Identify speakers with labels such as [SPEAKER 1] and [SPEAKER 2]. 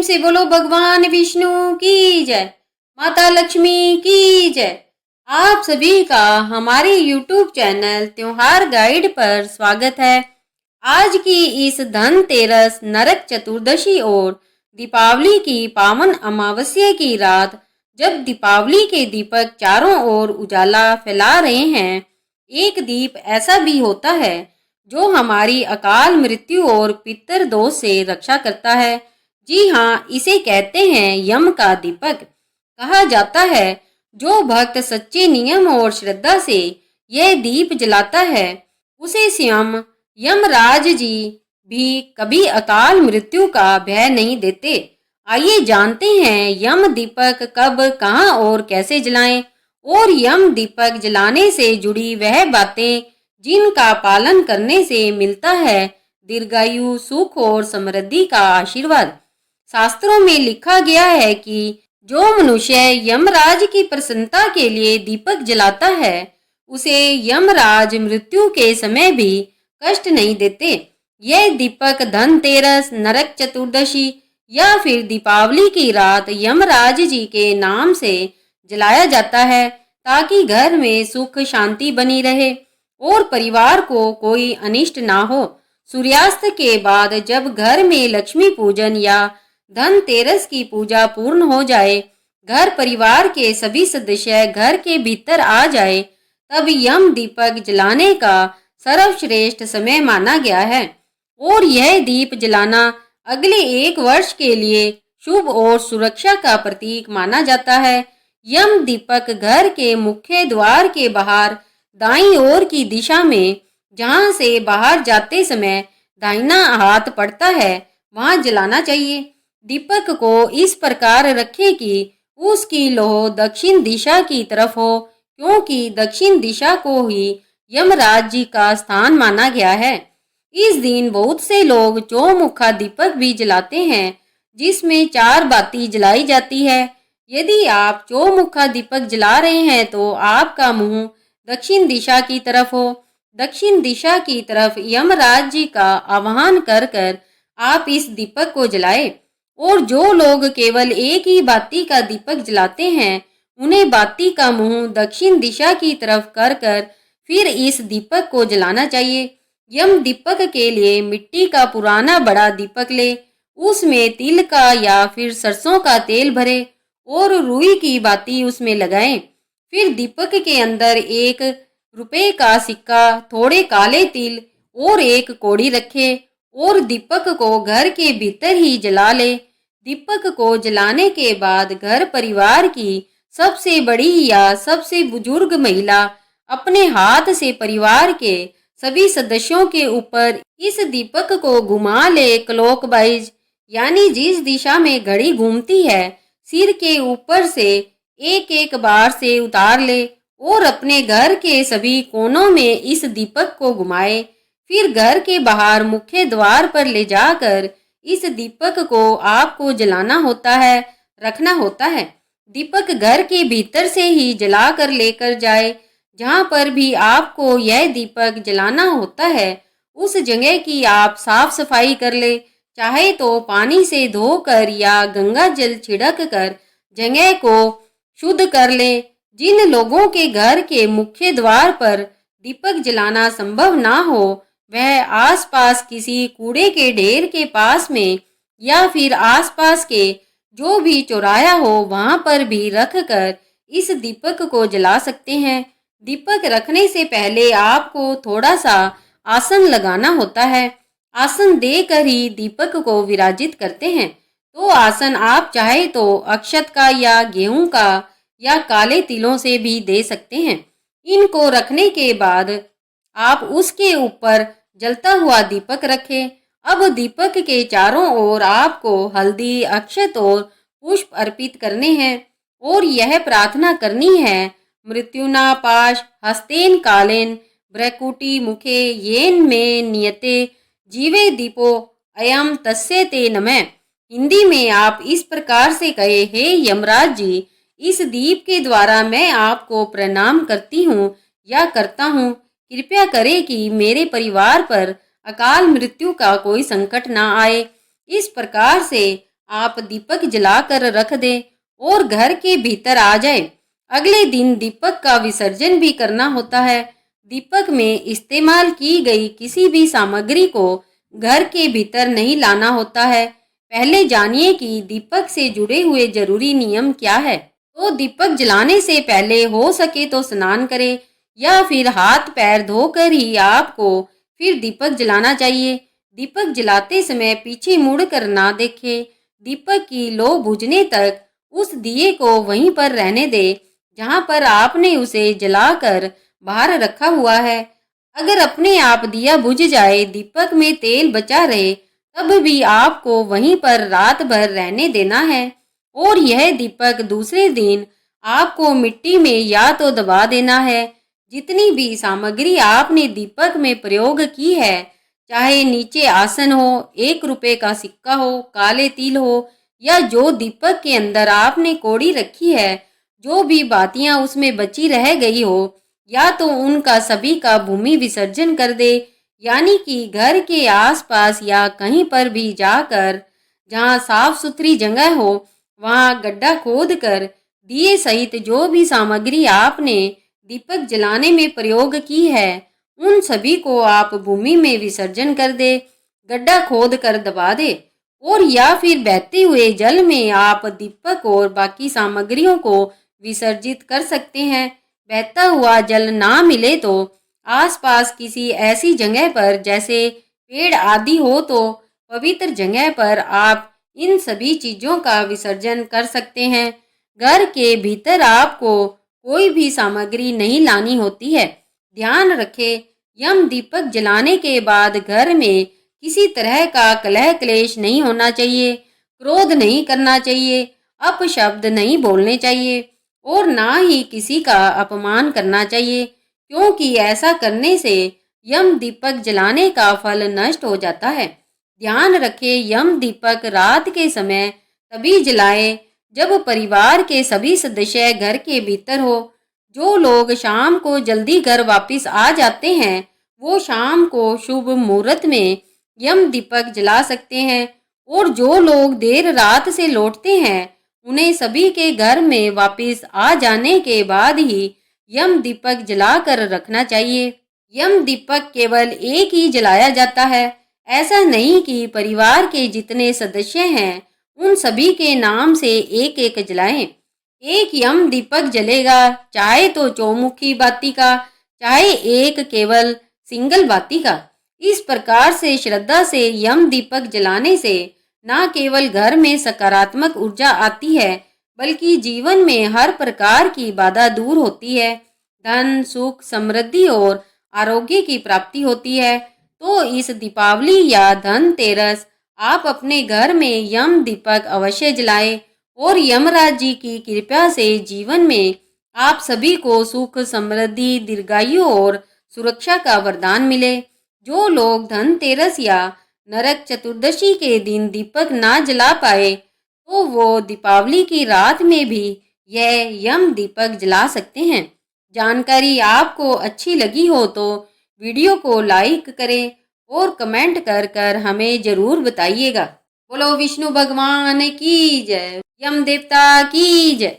[SPEAKER 1] से बोलो भगवान विष्णु की जय, माता लक्ष्मी की जय। आप सभी का हमारे YouTube चैनल त्योहार गाइड पर स्वागत है। आज की इस धनतेरस, नरक चतुर्दशी और दीपावली की पावन अमावस्या की रात, जब दीपावली के दीपक चारों ओर उजाला फैला रहे हैं, एक दीप ऐसा भी होता है जो हमारी अकाल मृत्यु और पितृ दोष से रक्षा करता है। जी हाँ, इसे कहते हैं यम का दीपक। कहा जाता है जो भक्त सच्चे नियम और श्रद्धा से यह दीप जलाता है, उसे स्वयं यमराज जी भी कभी अकाल मृत्यु का भय नहीं देते। आइए जानते हैं यम दीपक कब, कहाँ और कैसे जलाएं, और यम दीपक जलाने से जुड़ी वह बातें जिनका पालन करने से मिलता है दीर्घायु, सुख और समृद्धि का आशीर्वाद। शास्त्रों में लिखा गया है कि जो मनुष्य यमराज की प्रसन्नता के लिए दीपक जलाता है, उसे यमराज मृत्यु के समय भी कष्ट नहीं देते। यह दीपक धनतेरस, नरक चतुर्दशी या फिर दीपावली की रात यमराज जी के नाम से जलाया जाता है, ताकि घर में सुख शांति बनी रहे और परिवार को कोई अनिष्ट ना हो। सूर्यास्त के बाद जब घर में लक्ष्मी पूजन या धनतेरस की पूजा पूर्ण हो जाए, घर परिवार के सभी सदस्य घर के भीतर आ जाए, तब यम दीपक जलाने का सर्वश्रेष्ठ समय माना गया है और यह दीप जलाना अगले 1 वर्ष के लिए शुभ और सुरक्षा का प्रतीक माना जाता है। यम दीपक घर के मुख्य द्वार के बाहर दाईं ओर की दिशा में, जहां से बाहर जाते समय दाहिना हाथ पड़ता है, वहां जलाना चाहिए। दीपक को इस प्रकार रखें कि उसकी लौ दक्षिण दिशा की तरफ हो, क्योंकि दक्षिण दिशा को ही यमराज जी का स्थान माना गया है। इस दिन बहुत से लोग चौमुखा दीपक भी जलाते हैं, जिसमें 4 बाती जलाई जाती है। यदि आप चौमुखा दीपक जला रहे हैं तो आपका मुंह दक्षिण दिशा की तरफ हो। दक्षिण दिशा की तरफ यमराज जी का आह्वान कर कर आप इस दीपक को जलाएं। और जो लोग केवल एक ही बाती का दीपक जलाते हैं, उन्हें बाती का मुंह दक्षिण दिशा की तरफ कर कर फिर इस दीपक को जलाना चाहिए। यम दीपक के लिए मिट्टी का पुराना बड़ा दीपक ले, उसमें तिल का या फिर सरसों का तेल भरे और रुई की बाती उसमें लगाएं। फिर दीपक के अंदर 1 रुपए का सिक्का, थोड़े काले तिल और 1 कौड़ी रखे और दीपक को घर के भीतर ही जला ले। दीपक को जलाने के बाद घर परिवार की सबसे बड़ी या सबसे बुजुर्ग महिला अपने हाथ से परिवार के सभी सदस्यों के ऊपर इस दीपक को घुमा ले क्लॉकवाइज, यानी जिस दिशा में घड़ी घूमती है, सिर के ऊपर से एक बार से उतार ले और अपने घर के सभी कोनों में इस दीपक को घुमाए। फिर घर के बाहर मुख्य द्वार पर ले जाकर इस दीपक को आपको जलाना होता है, रखना होता है। दीपक घर के भीतर से ही जला कर लेकर जाए। जहां पर भी आपको यह दीपक जलाना होता है, उस जगह की आप साफ सफाई कर ले, चाहे तो पानी से धोकर या गंगा जल छिड़क कर जगह को शुद्ध कर ले। जिन लोगों के घर के मुख्य द्वार पर दीपक जलाना संभव ना हो, वह आसपास किसी कूड़े के ढेर के पास में या फिर आसपास के जो भी चौराया हो, वहां पर भी रख कर इस दीपक को जला सकते हैं। दीपक रखने से पहले आपको थोड़ा सा आसन लगाना होता है। आसन देकर ही दीपक को विराजित करते हैं। तो आसन आप चाहे तो अक्षत का या गेहूं का या काले तिलों से भी दे सकते हैं। इनको रखने के बाद आप उसके ऊपर जलता हुआ दीपक रखें। अब दीपक के चारों ओर आपको हल्दी, अक्षत और पुष्प अर्पित करने हैं और यह प्रार्थना करनी है, मृत्युना पाश हस्तेन कालेन ब्रैकुटी मुखे येन में नियते जीवे दीपो अयम तस्य ते नमः। हिंदी में आप इस प्रकार से कहे, हे यमराज जी, इस दीप के द्वारा मैं आपको प्रणाम करती हूँ या करता हूँ। कृपया करें कि मेरे परिवार पर अकाल मृत्यु का कोई संकट ना आए। इस प्रकार से आप दीपक जलाकर रख दें और घर के भीतर आ जाए। अगले दिन दीपक का विसर्जन भी करना होता है। दीपक में इस्तेमाल की गई किसी भी सामग्री को घर के भीतर नहीं लाना होता है। पहले जानिए कि दीपक से जुड़े हुए जरूरी नियम क्या है। तो दीपक जलाने से पहले हो सके तो स्नान करें या फिर हाथ पैर धोकर ही आपको फिर दीपक जलाना चाहिए। दीपक जलाते समय पीछे मुड़कर ना देखें। दीपक की लौ बुझने तक उस दिए को वहीं पर रहने दे जहां पर आपने उसे जलाकर बाहर रखा हुआ है। अगर अपने आप दिया बुझ जाए, दीपक में तेल बचा रहे, तब भी आपको वहीं पर रात भर रहने देना है और यह दीपक दूसरे दिन आपको मिट्टी में या तो दबा देना है। जितनी भी सामग्री आपने दीपक में प्रयोग की है, चाहे नीचे आसन हो, 1 रुपए का सिक्का हो, काले तिल हो या जो दीपक के अंदर आपने कौड़ी रखी है, जो भी बातियां उसमें बची रह गई हो, या तो उनका सभी का भूमि विसर्जन कर दे, यानी कि घर के आसपास या कहीं पर भी जाकर जहां साफ सुथरी जगह हो वहां गड्ढा खोद कर दिए सहित जो भी सामग्री आपने दीपक जलाने में प्रयोग की है उन सभी को आप भूमि में विसर्जन कर दे, गड्ढा खोद कर दबा दे और या फिर बहते हुए जल में आप दीपक और बाकी सामग्रियों को विसर्जित कर सकते हैं। बहता हुआ जल ना मिले तो आसपास किसी ऐसी जगह पर जैसे पेड़ आदि हो तो पवित्र जगह पर आप इन सभी चीजों का विसर्जन कर सकते हैं। घर के भीतर आपको कोई भी सामग्री नहीं लानी होती है। ध्यान रखें, यम दीपक जलाने के बाद घर में किसी तरह का कलह क्लेश नहीं होना चाहिए, क्रोध नहीं करना चाहिए, अपशब्द नहीं बोलने चाहिए और ना ही किसी का अपमान करना चाहिए, क्योंकि ऐसा करने से यम दीपक जलाने का फल नष्ट हो जाता है। ध्यान रखें, यम दीपक रात के समय तभी जलाएं जब परिवार के सभी सदस्य घर के भीतर हो। जो लोग शाम को जल्दी घर वापस आ जाते हैं वो शाम को शुभ मुहूर्त में यम दीपक जला सकते हैं और जो लोग देर रात से लौटते हैं उन्हें सभी के घर में वापस आ जाने के बाद ही यम दीपक जलाकर रखना चाहिए। यम दीपक केवल एक ही जलाया जाता है। ऐसा नहीं कि परिवार के जितने सदस्य हैं उन सभी के नाम से एक एक जलाएं। एक यम दीपक जलेगा, चाहे तो चौमुखी बाती का, चाहे एक केवल सिंगल बाती का। इस प्रकार से श्रद्धा से यम दीपक जलाने से न केवल घर में सकारात्मक ऊर्जा आती है बल्कि जीवन में हर प्रकार की बाधा दूर होती है, धन सुख समृद्धि और आरोग्य की प्राप्ति होती है। तो इस दीपावली या धनतेरस आप अपने घर में यम दीपक अवश्य जलाएं और यमराज जी की कृपा से जीवन में आप सभी को सुख समृद्धि दीर्घायु और सुरक्षा का वरदान मिले। जो लोग धनतेरस या नरक चतुर्दशी के दिन दीपक ना जला पाए तो वो दीपावली की रात में भी यह यम दीपक जला सकते हैं। जानकारी आपको अच्छी लगी हो तो वीडियो को लाइक करें और कमेंट कर कर हमें जरूर बताइएगा। बोलो विष्णु भगवान की जय, यम देवता की जय।